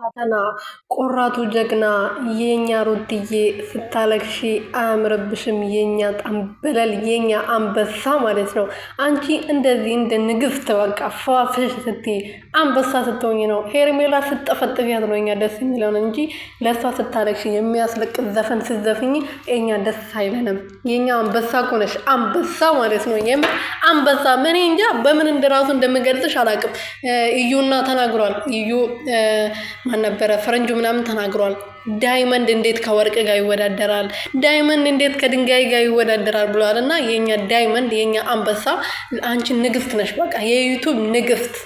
ፈተና ቆራጡ ጀግና የኛ ሩትዬ ስታለቅሺ አያምርብሽም የኛ ጠንበለል የኛ አንበሳ ማለት ነው። አንቺ እንደዚህ እንደ ንግስት በቃ ፏፍሽ ስትይ አንበሳ ስትሆኝ ነው። ሄርሜላ ስጠፈጥፊያት ነው እኛ ደስ የሚለውን እንጂ ለእሷ ስታለቅሺ የሚያስለቅስ ዘፈን ስትዘፍኝ እኛ ደስ አይለንም። የኛ አንበሳ እኮ ነሽ አንበሳ ማለት ነው። የምር አንበሳ ምን እንጃ በምን እንደራሱ እንደምገልጽሽ አላውቅም። እዩና ተናግሯል። እዩ ማን ነበረ ፈረንጁ ምናምን ተናግሯል። ዳይመንድ እንዴት ከወርቅ ጋር ይወዳደራል? ዳይመንድ እንዴት ከድንጋይ ጋር ይወዳደራል ብሏል። እና የኛ ዳይመንድ የኛ አንበሳ አንቺ ንግስት ነሽ። በቃ የዩቲዩብ ንግስት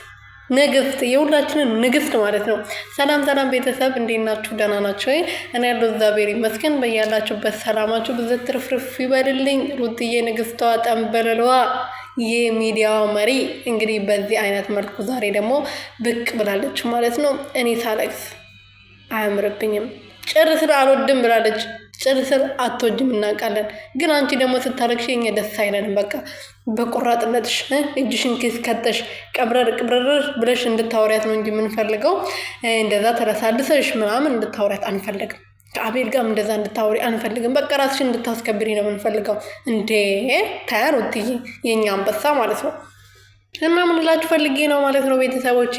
የሁላችንን ንግስት ማለት ነው። ሰላም ሰላም ቤተሰብ እንዴት ናችሁ? ደህና ናችሁ? እኔ ያለው እግዚአብሔር ይመስገን። በያላችሁበት ሰላማችሁ ብዝት ትርፍርፍ ይበልልኝ። ሩትዬ ንግስቷ ጠንበለሏ የሚዲያው መሪ እንግዲህ በዚህ አይነት መልኩ ዛሬ ደግሞ ብቅ ብላለች ማለት ነው። እኔ ሳለቅስ አያምርብኝም ጭርስር አልወድም ብላለች። ጭርስር አትወድም እናውቃለን፣ ግን አንቺ ደግሞ ስታለቅሽ የኛ ደስ አይለንም። በቃ በቆራጥነትሽ እጅሽን ኪስ ከተሽ ቀብረር ብለሽ እንድታወሪያት ነው እንጂ የምንፈልገው እንደዛ ተረሳልሰሽ ምናምን እንድታወሪያት አንፈልግም። ከአቤል ጋር እንደዛ እንድታወሪ አንፈልግም። በቃ ራስሽን እንድታስከብሪ ነው የምንፈልገው። እንዴ ሩትዬ የኛ አንበሳ ማለት ነው። እና ምን እላችሁ ፈልጌ ነው ማለት ነው ቤተሰቦቼ።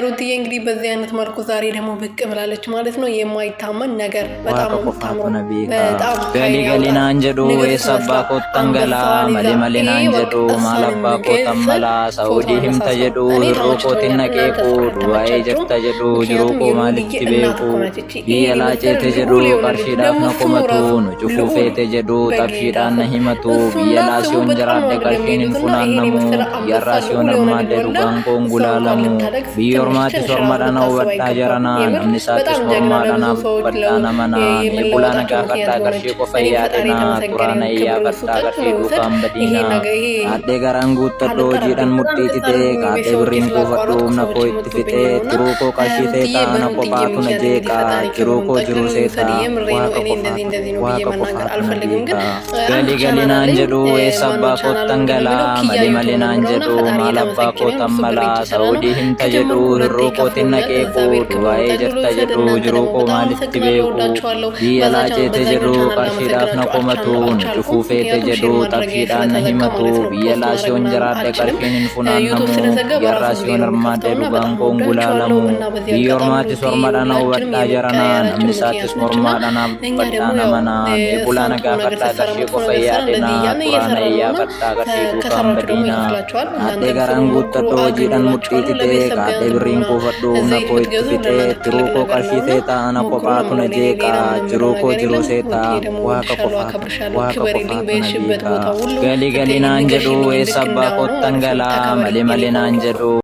ሩትዬ እንግዲህ በዚህ አይነት መልኩ ዛሬ ደግሞ ብቅ ብላለች ማለት ነው። የማይታመን ነገር በጣም በጣም ገሊገሊና አንጀዶ የሰባ ኮተንገላ መሌመሌና አንጀዶ ማለባ ኮተንመላ ሳውዲህም ተጀዶ ሮቆት ነቄቁ ዱባኤ ጀር ተጀዶ ጅሮቆ ማልት ቤቁ ቢየላጬ ተጀዶ ቀርሺዳፍ ነቆመቱ ጩፉፌ ተጀዶ ጠብሺዳን ነሂመቱ ቢየላሲዮን ጀራደ ቀርሺን እንፉናነሙ ራሲዮን ማደሩ ባንኮን ጉላላሙ ቢዮርማቲ ሶርማዳና ወጣ ጀራና ንሳቲስ ኖርማዳና ወጣና ማና የቡላና ጋፈታ ቀርሺ ቆፈያደና ቁራና ያፈታ ቀርሺ ዱካም በዲና አዴ ጋራንጉ ተዶ ጂዳን ሙጢቲቴ ካቴ ብሪን ኮፈዶ ነኮይት ፊቴ ትሩኮ ቀርሺቴታ ነቆባቱ ነጄቃ ትሩኮ ጅሩ ሴታ ገሊገሊና አንጀዱ የሰባ ኮተንገላ መሌመሌና አንጀዱ ማለባ ኮተንመላ ሳውዲህም ተጀዱ ሮቆት ነቄቁ ዱባኤ ጀር ተጀዱ ጅሮቆ ማልት ቤቁ ቢየላጬ ተጀዱ ቀርሺዳፍ ነቆመቱ ጩፉፌ ተጀዱ ጠብሺዳን ነሂመቱ ቢየላሲዮን ጀራደ ቀርሺን እንፉናነሙ የራሲዮን እርማደዱ ባንኮን ጉላለሙ ቢዮርማቲ ሶርማዳና ወጣ ጀራና ንምሳቲስ ኖርማዳና ወጣና መና የቡላና ጋፈታ ቀርሺ ቆፈያደና ቁራና ያፈታ ቀርሺ ዱካም በዲና አዴ ጋራንጉ ተዶ ጂዳን ሙጢቲቴ ካቴ ብሪን ኮፈዶ ነኮይት ፊቴ ትሩኮ ቀርሺቴታ ነቆባቱ ነጄቃ ጅሮኮ ጅሮ ሴታ ዋቀ ገሊገሊና አንጀዱ የሰባ ኮተንገላ መሌመሌና አንጀዱ